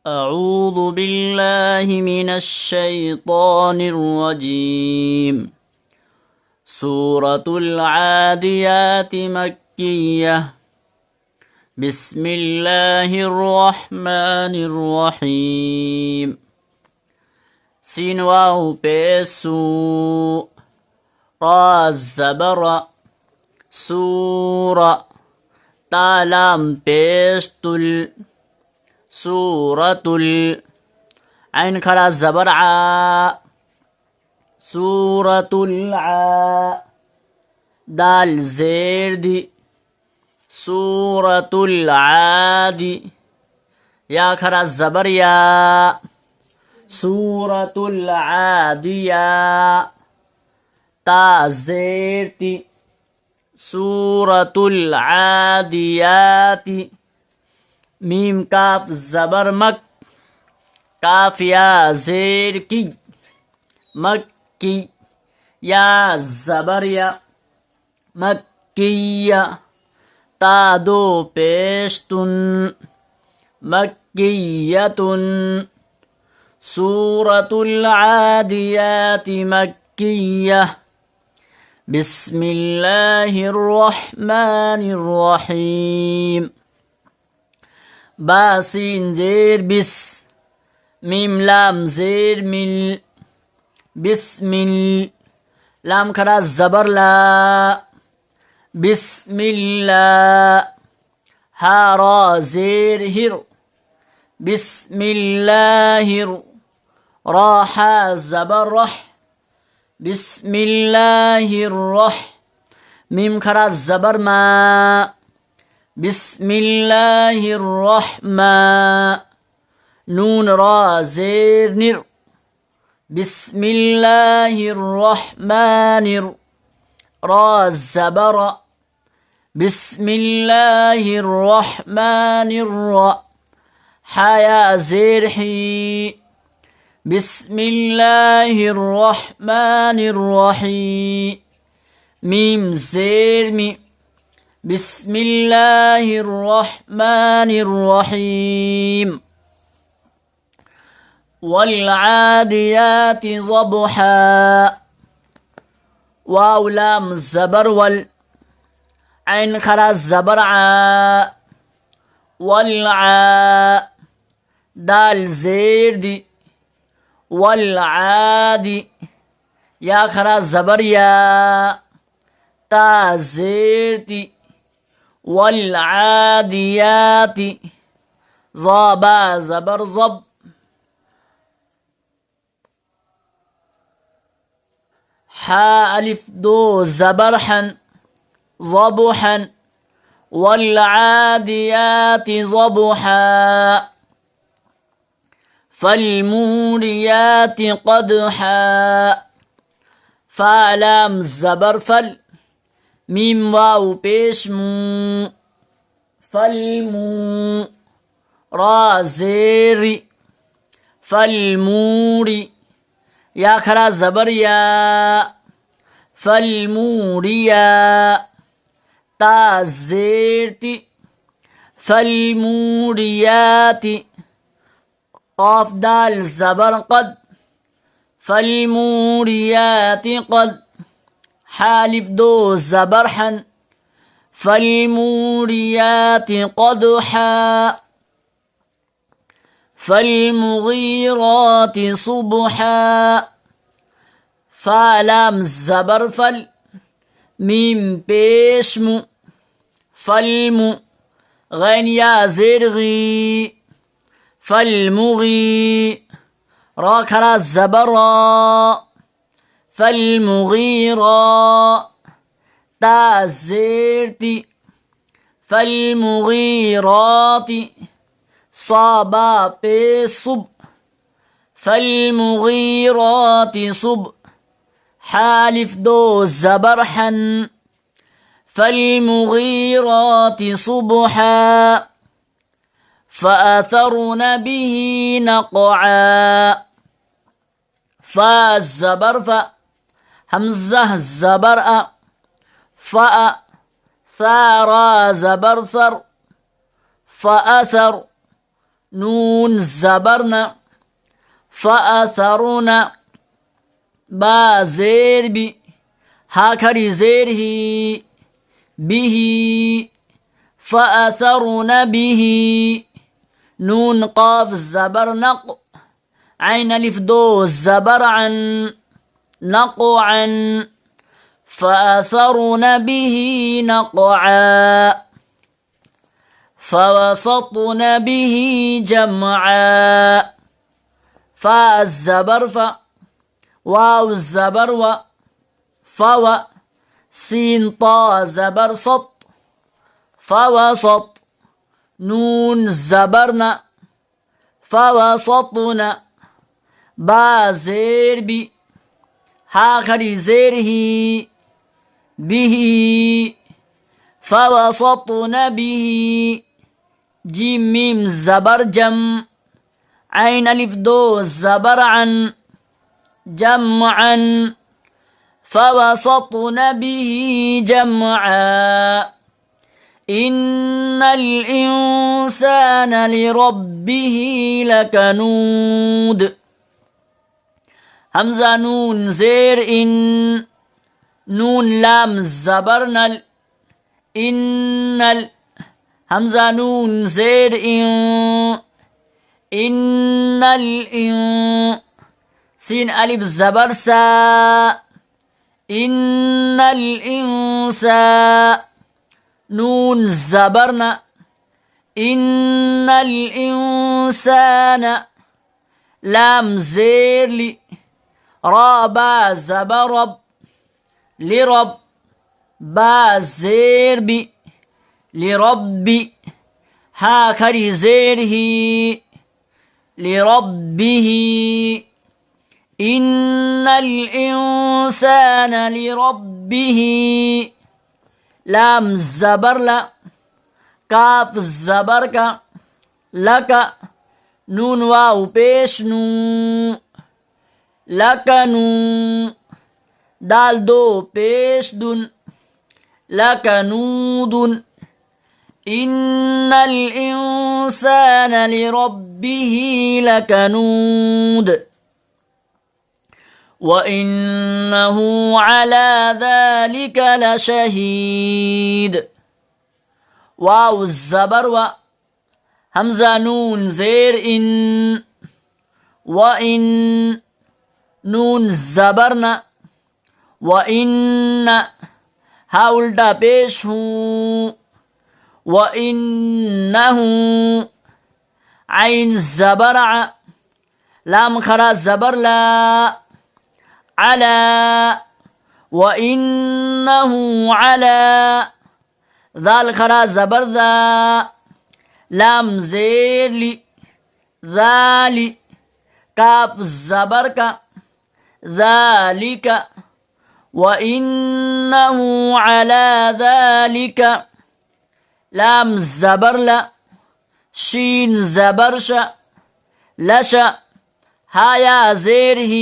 أعوذ بالله من الشيطان الرجيم. سورة العاديات مكية. بسم الله الرحمن الرحيم. سين واو بيسو را زبر سورة تالام بيستل سورة عين كرا زبر ع سورة الع دال زير دي سورة العادي يا كرا زبر يا سورة العادية تا زير دي سورة العاديات ميم كاف زبر مك كاف يا زير كي مكي يا زبر يا مكية تا دو بيشتن مكية سورة العاديات مكية. بسم الله الرحمن الرحيم. باسين زير بس ميم لام زير مل بسم لام كرا زبر لا بسم الله هارا زير هر بسم الله راحا زبر رح بسم الله الرح ميم كرا زبر ما بسم الله الرحمن نون را زير نر بسم الله الرحمن را زبر بسم الله الرحمن حيا زير حي بسم الله الرحمن الرحيم ميم زير مي بسم الله الرحمن الرحيم. والعاديات ضبحا واو لام زبر وال عين خرا زبر عا والعا دال زير دي والعادي يا خرا زبر يا تا زير دي والعاديات ضابا زبر ضب حا ألف دو زبرحا ضبحا والعاديات ضبحا فالموريات قدحا فلام زبر فل ميم واو بيشمو فالمو را زيري فالموري يا كرا زبر يا فالموريا تا زيرتي فالموريات قاف دال زبر قد فالموريات قد حالف دو زبرحا فالموريات قدحا فالمغيرات صبحا فلام زبر فل ميم بيشمو فالمو غين يا زرغي فالمغي را كرا زبرا فالمغيرا تا زيرتي فالمغيرات صابا بصب فالمغيرات صب حالف دو زبرحا فالمغيرات صبحا فأثرن به نقعا فالزبر ف همزة زبر فأ ثارا زبر ثر فأثر نون زبرنا فأثرن با زير بي هاكري زيره به فأثرن به نون قاف زبر نق عين ألف دو زبر عن نقعا فأثرن به نقعا فوسطن به جمعا فالزبر ف واو الزبر و فو سين طا زبر صط فوسط نون زبرنا فوسطنا با زير بي هاكري زيره به فوسطن به جيم ميم زبر جم عين ألف دو زبر عن جمعا فوسطن به جمعا إن الإنسان لربه لكنود همزة نون زير إن نون لام زبرنا إن همزة نون زير إن الإن سين ألف زبر سا إن الإنسان نون زبرنا إن الإنسان لام زير لي رابا زبرب لرب با زير بي لربي هاكري زيره لربه إن الإنسان لربه لام زبر لا كاف زبر کا لك نون واو پیش نو لكنو دال دو پیش دن لكنود إن الإنسان لربه لكنود وإنه على ذلك لشهيد واو الزبر و همزة نون زير إن وإن نون زبرنا وإن هاول دا پیش ہوں وإنه عين زبرع لام خرا زبر لا على وإنه على ذال خرا زبر ذا لام زير لي ذالي كاف زبر کا ذلك وإنه على ذلك لام زبر لا شين زبر شا لشا هايا زيره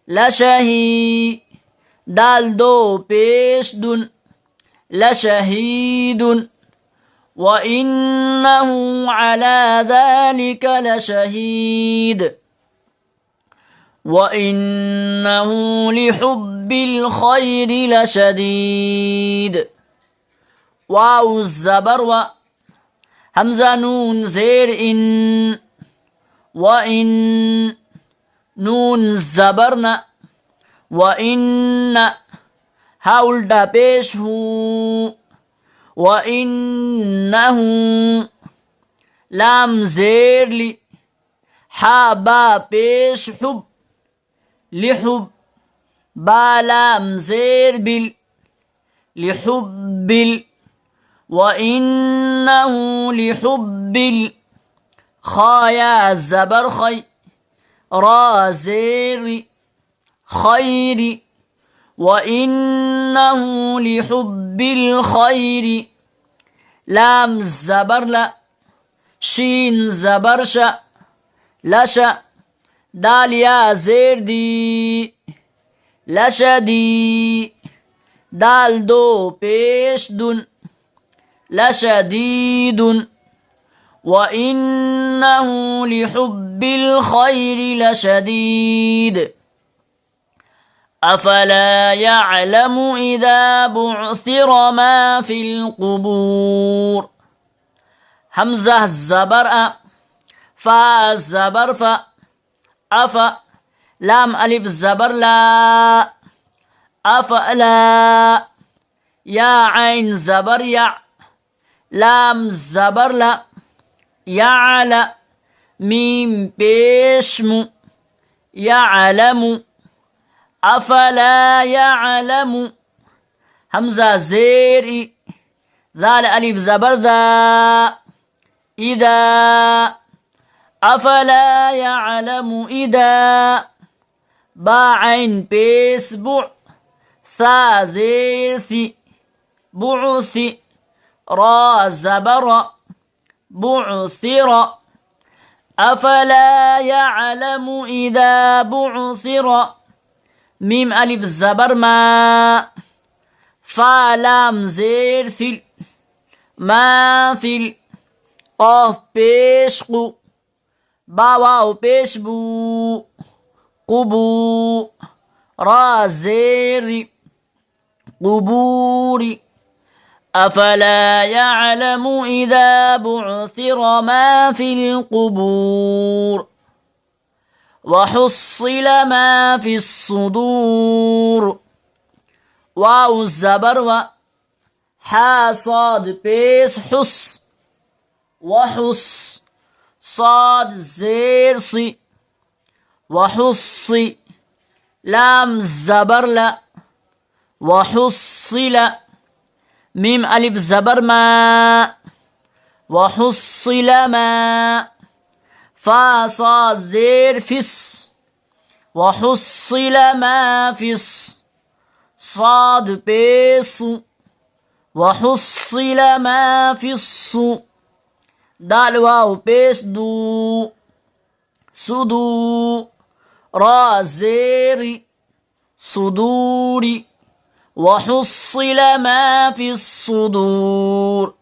لشهي دال دو پیش دن لشهيد وإنه على ذلك لشهيد وإنه لحب الخير لشديد واو الزبر و همزة نون زير إن وإن نون زبرنا وإن هاول دا پیش ہوں وإنه لام زير لي حابا پیش حب لحب با لام زير بال لحب وإنه لحب خايا زبر خي را زير خير وإنه لحب الخير لام زبر لا شين زبر شا لشا دال يا زير دي لشدي دال دو پیش دن لشديد وإنه لحب الخير لشديد أفلا يعلم إذا بعثر ما في القبور همزة الزبر فا الزبر فا أف لام ألف الزبر لا أفلا يا عين زبر يع لام زبر لا يعلم ميم بيشم يعلم أفلا يعلم همزة زير ذال ألف زبر ذا إذا أفلا يعلم إذا با عين بيس بع ثا زير ثي بعث را زبر بعثر أفلا يعلم إذا بعثر ميم ألف زبر ما فا لام زير ثل ما في قاف بيش قو با واو بيش بو قبو را زير قبور أفلا يعلم إذا بعثر ما في القبور وحصل ما في الصدور واو الزبر و حا صاد بيس حص وحص صاد زير صي وحصي لام الزبر لا وحصل ميم ألف زبر ما وحصل ما فا صاد زير فس وحصل ما فس صاد بيس وحصل ما فس دال واو بيس دو صدو را زير صدور وحصل ما في الصدور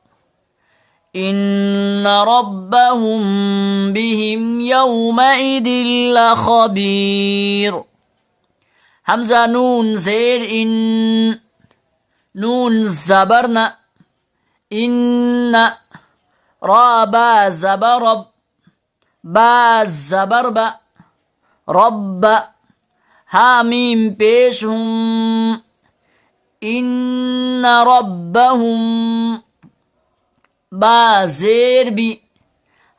إن ربهم بهم يومئذ لخبير همزة نون زير إن نون زبرنا إن را با زبرب با زبرب رب ها ميم بيشهم إن ربهم با زير بي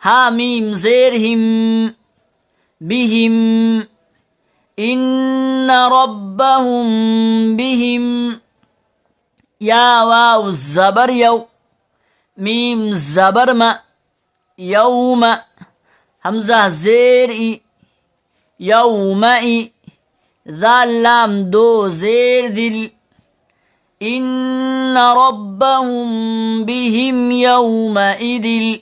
ها ميم زيرهم بهم إن ربهم بهم يا واو الزبر يو ميم زبر ما يوم همزة زير يومئ ذا لام دو زير ذل إن ربهم بهم يومئذ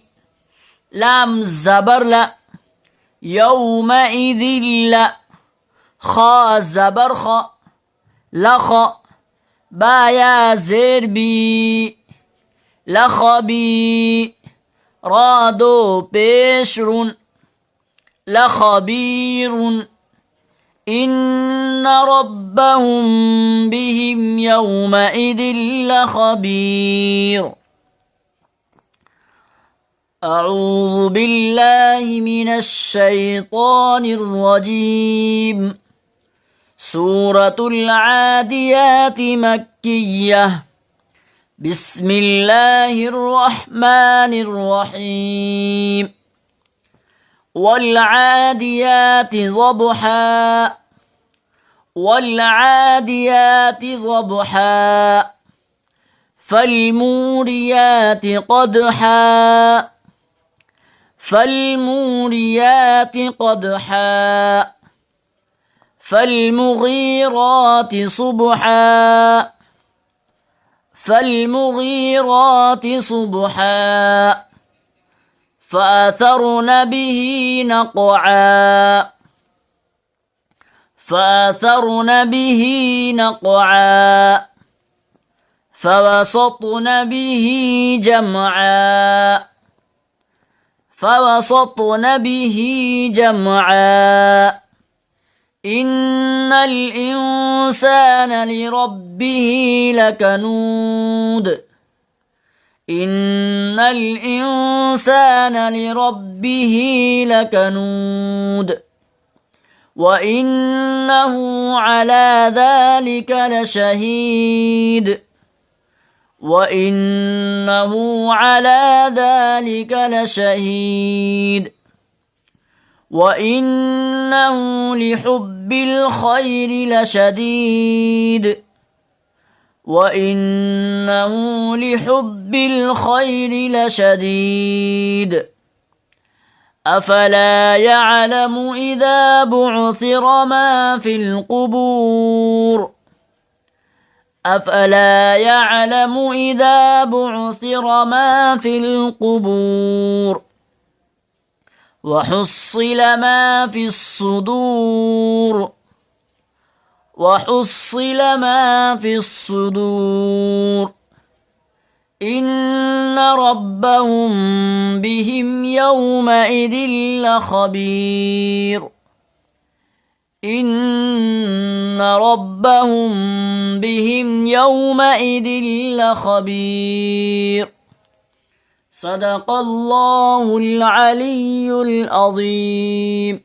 لام زبر لا يومئذ لا خا زبر خا لخ بايا زير بي لخبي رادو بشر لخبير إن ربهم بهم يومئذ لخبير أعوذ بالله من الشيطان الرجيم سورة العاديات مكية بسم الله الرحمن الرحيم والعاديات ضبحا والعاديات ضبحا فالموريات قدحا فالموريات قدحا فالمغيرات صبحا فالمغيرات صبحا فأثرن به نقعا فأثرن به نقعا فوسطن به جمعا فوسطن به جمعا إن الإنسان لربه لكنود إن الإنسان لربه لكنود وإنه على ذلك لشهيد وإنه على ذلك لشهيد وإنه لحب الخير لشديد وإنه لحب الخير لشديد أفلا يعلم إذا بعثر ما في القبور أفلا يعلم إذا بعثر ما في القبور وحصل ما في الصدور وحصل ما في الصدور إن ربهم بهم يومئذ لخبير إن ربهم بهم يومئذ لخبير صدق الله العلي العظيم.